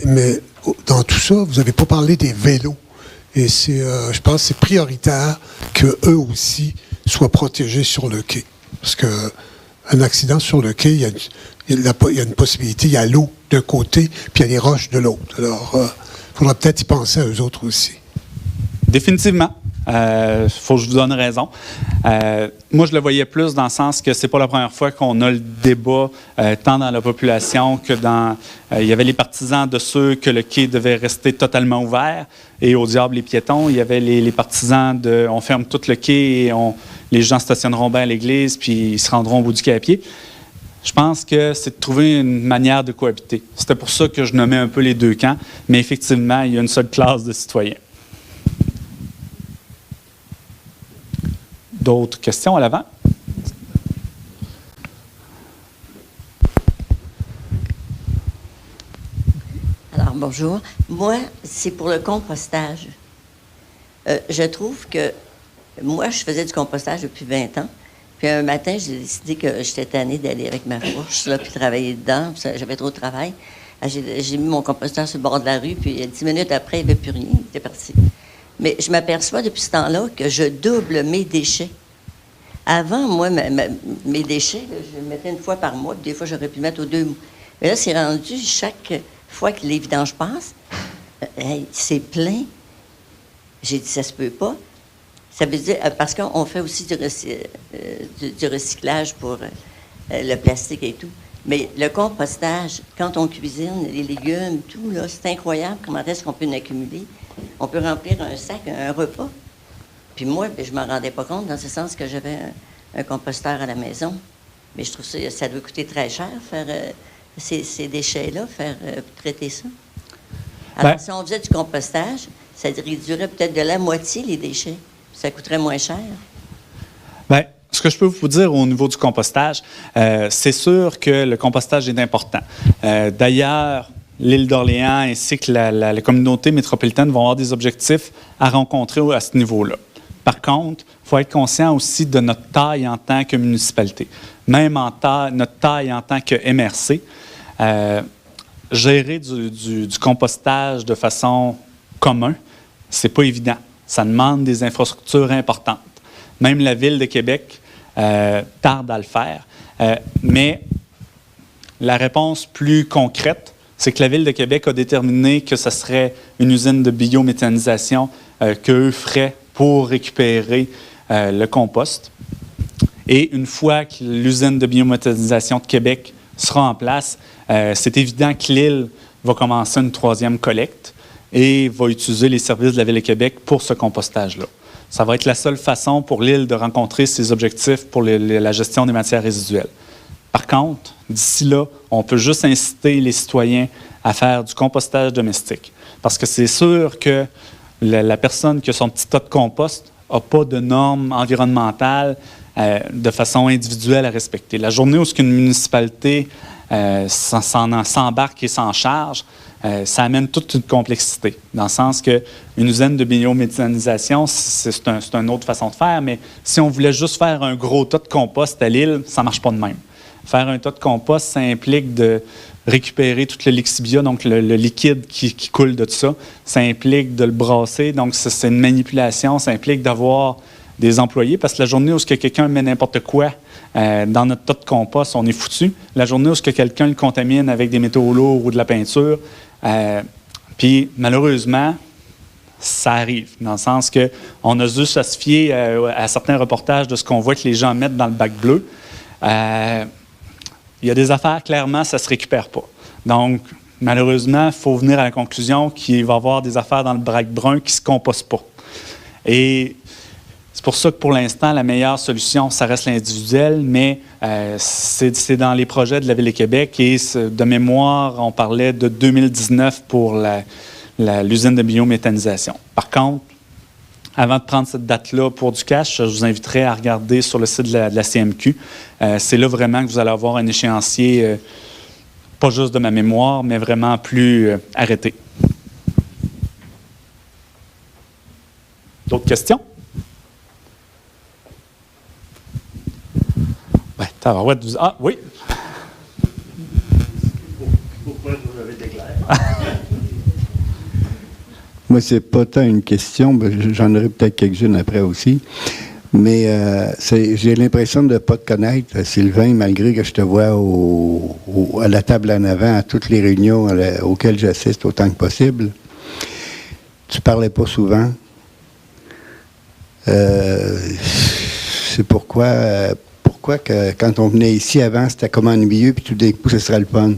Mais dans tout ça, vous n'avez pas parlé des vélos. Et je pense que c'est prioritaire qu'eux aussi soient protégés sur le quai. Parce qu'un accident sur le quai, il y a une possibilité, il y a l'eau d'un côté, puis il y a les roches de l'autre. Alors, il faudra peut-être y penser à eux autres aussi. Définitivement. faut que je vous donne raison. Moi, je le voyais plus dans le sens que c'est pas la première fois qu'on a le débat, tant dans la population que dans... il y avait les partisans de ceux que le quai devait rester totalement ouvert, et au diable les piétons. Il y avait les partisans de on ferme tout le quai et les gens stationneront bien à l'église, puis ils se rendront au bout du quai à pied. Je pense que c'est de trouver une manière de cohabiter. C'était pour ça que je nommais un peu les deux camps, mais effectivement, il y a une seule classe de citoyens. D'autres questions à l'avant? Alors, bonjour. Moi, c'est pour le compostage. Je trouve que moi, je faisais du compostage depuis 20 ans. Puis un matin, j'ai décidé que j'étais tannée d'aller avec ma fourche, là, puis travailler dedans. J'avais trop de travail. J'ai mis mon composteur sur le bord de la rue, puis 10 minutes après, il n'y avait plus rien. Il était parti. Mais je m'aperçois depuis ce temps-là que je double mes déchets. Avant, moi, mes déchets, là, je les mettais une fois par mois, puis des fois, j'aurais pu mettre aux 2 mois. Mais là, c'est rendu chaque fois que les vidanges passent, hey, c'est plein. J'ai dit, ça se peut pas. Ça veut dire, parce qu'on fait aussi du recyclage pour le plastique et tout. Mais le compostage, quand on cuisine les légumes, tout, là, c'est incroyable comment est-ce qu'on peut en accumuler. On peut remplir un sac, un repas. Puis moi, je ne m'en rendais pas compte, dans ce sens que j'avais un composteur à la maison. Mais je trouve ça doit coûter très cher, faire ces déchets-là, traiter ça. Alors, si on faisait du compostage, ça réduirait peut-être de la moitié les déchets. Ça coûterait moins cher. Bien, ce que je peux vous dire au niveau du compostage, c'est sûr que le compostage est important. D'ailleurs, l'île d'Orléans ainsi que la communauté métropolitaine vont avoir des objectifs à rencontrer à ce niveau-là. Par contre, il faut être conscient aussi de notre taille en tant que municipalité. Même notre taille en tant que MRC, gérer du compostage de façon commune, c'est pas évident. Ça demande des infrastructures importantes. Même la Ville de Québec tarde à le faire. Mais la réponse plus concrète, c'est que la Ville de Québec a déterminé que ce serait une usine de biométhanisation qu'eux feraient pour récupérer le compost. Et une fois que l'usine de biométhanisation de Québec sera en place, c'est évident que l'île va commencer une 3e collecte et va utiliser les services de la Ville de Québec pour ce compostage-là. Ça va être la seule façon pour l'île de rencontrer ses objectifs pour la gestion des matières résiduelles. Par contre, d'ici là, on peut juste inciter les citoyens à faire du compostage domestique. Parce que c'est sûr que la personne qui a son petit tas de compost n'a pas de normes environnementales de façon individuelle à respecter. La journée où une municipalité s'embarque et s'en charge, ça amène toute une complexité, dans le sens qu'une usine de biométhanisation, c'est une autre façon de faire, mais si on voulait juste faire un gros tas de compost à l'île, ça ne marche pas de même. Faire un tas de compost, ça implique de récupérer tout le lixibia, donc le liquide qui coule de tout ça. Ça implique de le brasser, donc c'est une manipulation. Ça implique d'avoir des employés, parce que la journée où quelqu'un met n'importe quoi dans notre tas de compost, on est foutu. La journée où quelqu'un le contamine avec des métaux lourds ou de la peinture, puis malheureusement, ça arrive, dans le sens qu'on a juste à se fier à certains reportages de ce qu'on voit que les gens mettent dans le bac bleu. Il y a des affaires, clairement, ça ne se récupère pas. Donc, malheureusement, il faut venir à la conclusion qu'il va y avoir des affaires dans le bac brun qui ne se compostent pas. Et c'est pour ça que, pour l'instant, la meilleure solution, ça reste l'individuel, mais c'est dans les projets de la Ville de Québec. Et de mémoire, on parlait de 2019 pour l'usine de biométhanisation. Par contre, avant de prendre cette date-là pour du cash, je vous inviterai à regarder sur le site de la CMQ. C'est là vraiment que vous allez avoir un échéancier, pas juste de ma mémoire, mais vraiment plus arrêté. D'autres questions? Ah, oui. Pourquoi vous avez déclaré? Moi, c'est pas tant une question, j'en aurai peut-être quelques-unes après aussi. Mais j'ai l'impression de ne pas te connaître, Sylvain, malgré que je te vois à la table en avant, à toutes les réunions auxquelles j'assiste autant que possible. Tu parlais pas souvent. C'est pourquoi que quand on venait ici avant, c'était comme ennuyeux, puis tout d'un coup, ce sera le fun.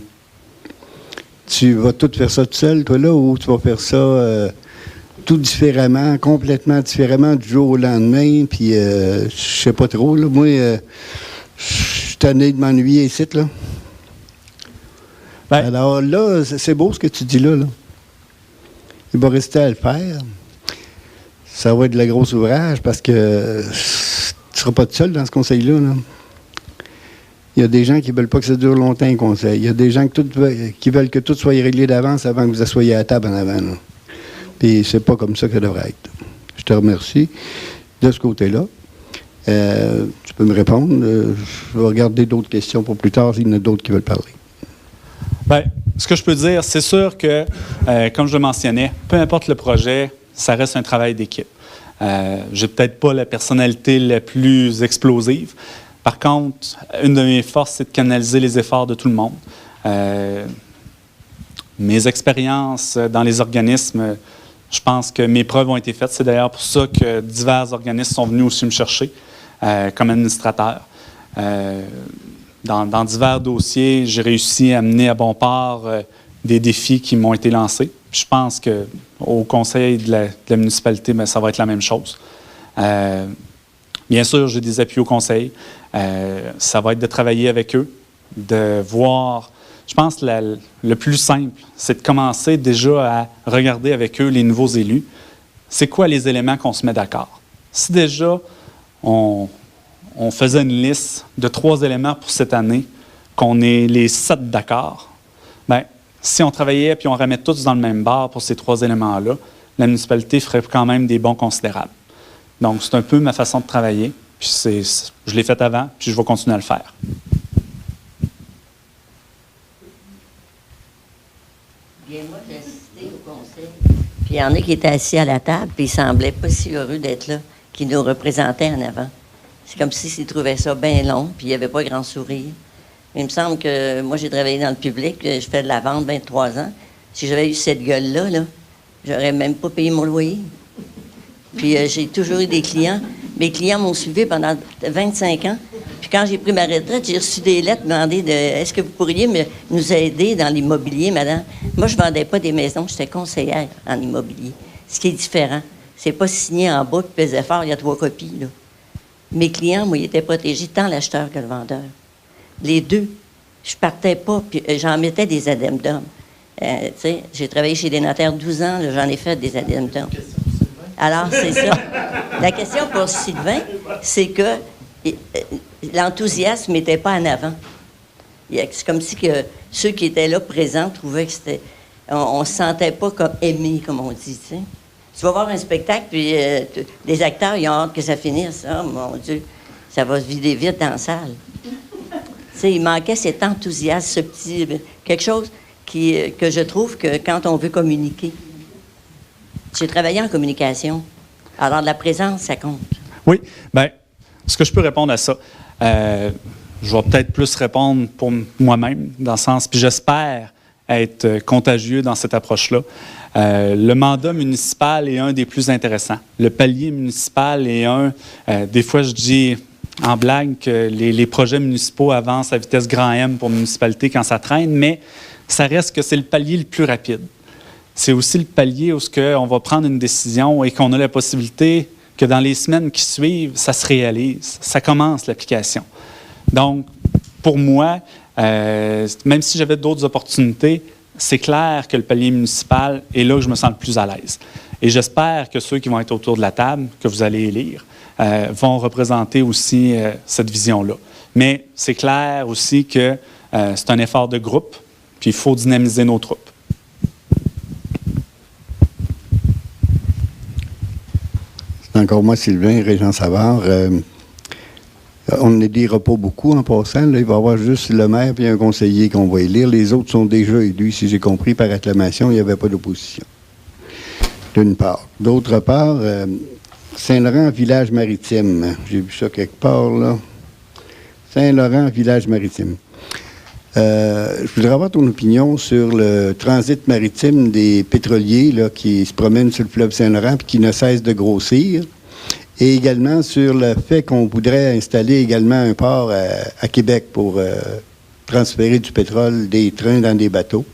Tu vas tout faire ça tout seul, toi, là, ou tu vas faire ça tout différemment, complètement différemment du jour au lendemain, puis je sais pas trop, là. Moi, je suis tanné de m'ennuyer ici, là. Ben, alors là, c'est beau ce que tu dis là. Il va rester à le faire. Ça va être de la grosse ouvrage parce que tu ne seras pas tout seul dans ce conseil-là. Là. Il y a des gens qui ne veulent pas que ça dure longtemps, un conseil. Il y a des gens qui veulent que tout soit réglé d'avance avant que vous assoyez à la table en avant. Là. Puis c'est pas comme ça que ça devrait être. Je te remercie de ce côté-là. Tu peux me répondre. Je vais regarder d'autres questions pour plus tard s'il y en a d'autres qui veulent parler. Bien, ce que je peux dire, c'est sûr que, comme je le mentionnais, peu importe le projet, ça reste un travail d'équipe. J'ai peut-être pas la personnalité la plus explosive. Par contre, une de mes forces, c'est de canaliser les efforts de tout le monde. Mes expériences dans les organismes, je pense que mes preuves ont été faites. C'est d'ailleurs pour ça que divers organismes sont venus aussi me chercher comme administrateur. Dans divers dossiers, j'ai réussi à mener à bon port des défis qui m'ont été lancés. Puis je pense qu'au conseil de la municipalité, bien, ça va être la même chose. Bien sûr, j'ai des appuis au conseil. Ça va être de travailler avec eux, de voir. Je pense que le plus simple, c'est de commencer déjà à regarder avec eux les nouveaux élus. C'est quoi les éléments qu'on se met d'accord? Si déjà on faisait une liste de 3 éléments pour cette année, qu'on est les 7 d'accord, bien, si on travaillait et on remet tous dans le même bar pour ces 3 éléments-là, la municipalité ferait quand même des bons considérables. Donc, c'est un peu ma façon de travailler. Puis je l'ai fait avant, puis je vais continuer à le faire. Bien, moi, j'ai assisté au conseil. Puis il y en a qui étaient assis à la table, puis ils semblaient pas si heureux d'être là, qui nous représentaient en avant. C'est comme s'ils trouvaient ça bien long, puis il n'y avait pas grand sourire. Mais il me semble que moi, j'ai travaillé dans le public, je fais de la vente 23 ans. Si j'avais eu cette gueule-là, j'aurais même pas payé mon loyer. Puis j'ai toujours eu des clients. Mes clients m'ont suivi pendant 25 ans. Puis quand j'ai pris ma retraite, j'ai reçu des lettres demandant est-ce que vous pourriez nous aider dans l'immobilier, madame? Moi, je ne vendais pas des maisons, j'étais conseillère en immobilier. Ce qui est différent. C'est pas signé en bas, puis pesait fort, il y a 3 copies, là. Mes clients, moi, ils étaient protégés, tant l'acheteur que le vendeur. Les deux. Je partais pas, puis j'en mettais des addendums. Tu sais, j'ai travaillé chez des notaires 12 ans, là, j'en ai fait des addendums. Alors, c'est ça. La question pour Sylvain, c'est que l'enthousiasme n'était pas en avant. C'est comme si que ceux qui étaient là présents trouvaient que c'était... On ne se sentait pas comme aimé, comme on dit, tu sais. Tu vas voir un spectacle, puis des acteurs, ils ont hâte que ça finisse. Oh, mon Dieu, ça va se vider vite dans la salle. Tu sais, il manquait cet enthousiasme, ce petit... quelque chose que je trouve que quand on veut communiquer. J'ai travaillé en communication. Alors, la présence, ça compte. Oui. Bien, est-ce que je peux répondre à ça? Je vais peut-être plus répondre pour moi-même, dans le sens... Puis j'espère être contagieux dans cette approche-là. Le mandat municipal est un des plus intéressants. Le palier municipal est des fois, je dis en blague que les projets municipaux avancent à vitesse grand M pour municipalité quand ça traîne, mais ça reste que c'est le palier le plus rapide. C'est aussi le palier où on va prendre une décision et qu'on a la possibilité que dans les semaines qui suivent, ça se réalise, ça commence l'application. Donc, pour moi, même si j'avais d'autres opportunités, c'est clair que le palier municipal est là où je me sens le plus à l'aise. Et j'espère que ceux qui vont être autour de la table, que vous allez élire, vont représenter aussi cette vision-là. Mais c'est clair aussi que c'est un effort de groupe, puis il faut dynamiser nos troupes. C'est encore moi, Sylvain, Régent Savard. On ne dira pas beaucoup en passant. Là, il va y avoir juste le maire et un conseiller qu'on va élire. Les autres sont déjà élus, si j'ai compris, par acclamation. Il n'y avait pas d'opposition. D'une part. D'autre part, Saint-Laurent, village maritime. J'ai vu ça quelque part, là. Saint-Laurent, village maritime. Je voudrais avoir ton opinion sur le transit maritime des pétroliers là, qui se promènent sur le fleuve Saint-Laurent et qui ne cessent de grossir. Et également sur le fait qu'on voudrait installer également un port à Québec pour transférer du pétrole des trains dans des bateaux.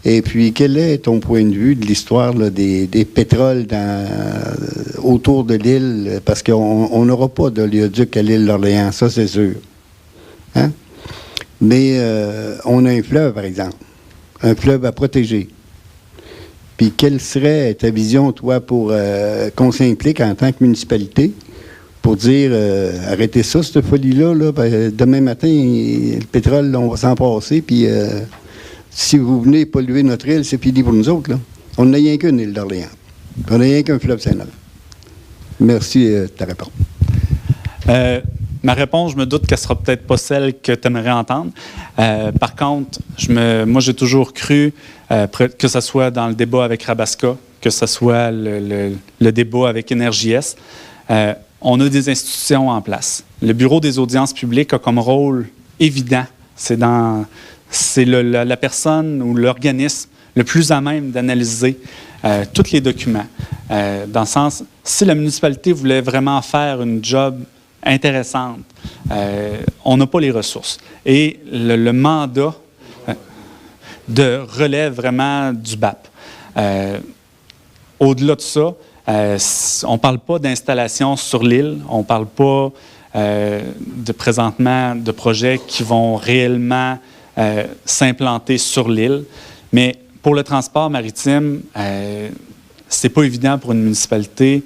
Et puis, quel est ton point de vue de l'histoire là, des pétroles autour de l'île? Parce qu'on n'aura pas d'oléoduc à l'île d'Orléans, ça c'est sûr. Hein? Mais on a un fleuve, par exemple. Un fleuve à protéger. Puis, quelle serait ta vision, toi, pour qu'on s'implique en tant que municipalité pour dire arrêtez ça, cette folie-là, là, demain matin, le pétrole, on va s'en passer, puis si vous venez polluer notre île, c'est fini pour nous autres. Là. On n'a rien qu'une île d'Orléans. On n'a rien qu'un fleuve Saint-Laurent. Merci de ta réponse. Ma réponse, je me doute qu'elle ne sera peut-être pas celle que tu aimerais entendre. Par contre, moi, j'ai toujours cru, que ce soit dans le débat avec Rabaska, que ce soit le débat avec NRJS, on a des institutions en place. Le Bureau des audiences publiques a comme rôle évident, c'est la personne ou l'organisme le plus à même d'analyser tous les documents. Dans le sens, si la municipalité voulait vraiment faire une job intéressante, on n'a pas les ressources. Et le mandat relève vraiment du BAP. Au-delà de ça, on ne parle pas d'installation sur l'île, on ne parle pas présentement de projets qui vont réellement s'implanter sur l'île. Mais pour le transport maritime, c'est pas évident pour une municipalité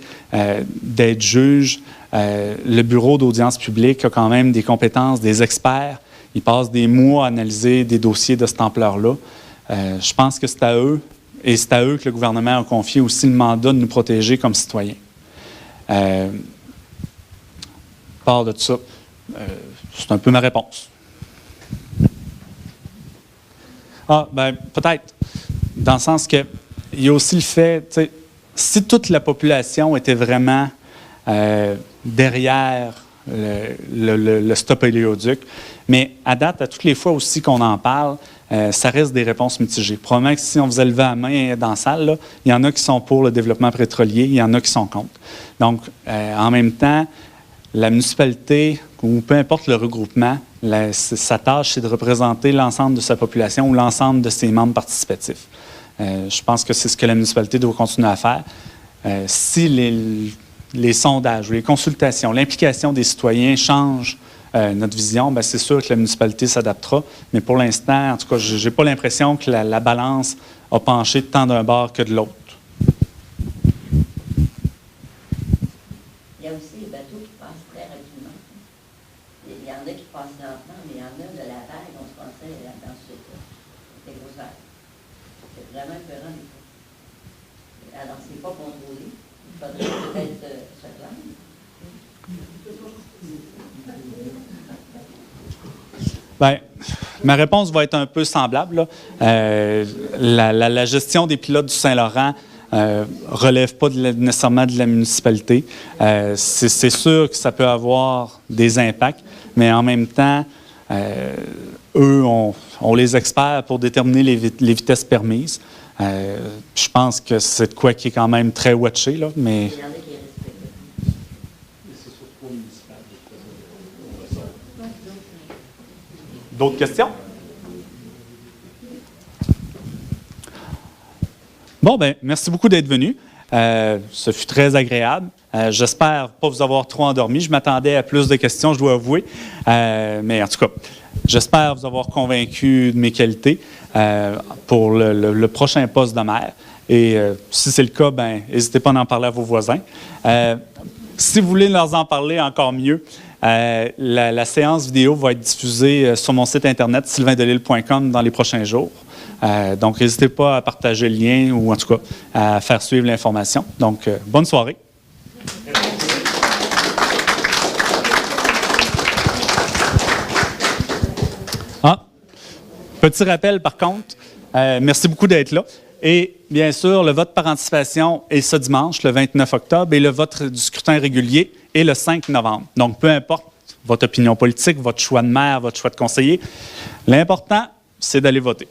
d'être juge. Le bureau d'audience publique a quand même des compétences, des experts. Ils passent des mois à analyser des dossiers de cette ampleur-là. Je pense que c'est à eux, et c'est à eux que le gouvernement a confié aussi le mandat de nous protéger comme citoyens. Part de ça, c'est un peu ma réponse. Peut-être, dans le sens que il y a aussi le fait, si toute la population était vraiment derrière le stop oléoduc, mais à date, à toutes les fois aussi qu'on en parle, ça reste des réponses mitigées. Probablement que si on vous levait la main dans la salle, là, il y en a qui sont pour le développement pétrolier, il y en a qui sont contre. Donc, en même temps, la municipalité, ou peu importe le regroupement, sa tâche, c'est de représenter l'ensemble de sa population ou l'ensemble de ses membres participatifs. Je pense que c'est ce que la municipalité doit continuer à faire. Si les sondages ou les consultations, l'implication des citoyens changent notre vision, bien, c'est sûr que la municipalité s'adaptera. Mais pour l'instant, en tout cas, je n'ai pas l'impression que la balance a penché tant d'un bord que de l'autre. Il y a aussi les bateaux qui passent très rapidement. Il y en a qui passent lentement, mais il y en a de la vague, on se pensait dans ce sud-là. C'est gros vagues. C'est vraiment épeurant des fois. Alors, c'est pas contrôlé. Il faudrait peut-être se plaindre. Bien, ma réponse va être un peu semblable. La gestion des pilotes du Saint-Laurent relève pas nécessairement de la municipalité. C'est sûr que ça peut avoir des impacts, mais en même temps, eux ont les experts pour déterminer les vitesses permises. Je pense que c'est de quoi qui est quand même très watché, là, mais... Il y en a qui respectent. D'autres questions? Bon, bien, merci beaucoup d'être venu. Ce fut très agréable. J'espère pas vous avoir trop endormi. Je m'attendais à plus de questions, je dois avouer. Mais en tout cas, j'espère vous avoir convaincu de mes qualités pour le prochain poste de maire. Et si c'est le cas, ben, n'hésitez pas à en parler à vos voisins. Si vous voulez leur en parler encore mieux, la séance vidéo va être diffusée sur mon site internet sylvaindelille.com dans les prochains jours. Donc, n'hésitez pas à partager le lien ou en tout cas à faire suivre l'information. Donc, bonne soirée. Petit rappel par contre, merci beaucoup d'être là. Et bien sûr, le vote par anticipation est ce dimanche, le 29 octobre, et le vote du scrutin régulier est le 5 novembre. Donc, peu importe votre opinion politique, votre choix de maire, votre choix de conseiller, l'important, c'est d'aller voter.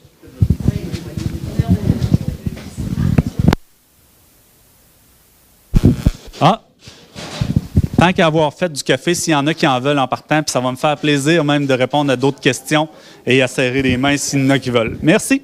Tant qu'à avoir fait du café, s'il y en a qui en veulent en partant, puis ça va me faire plaisir même de répondre à d'autres questions et à serrer les mains s'il y en a qui veulent. Merci.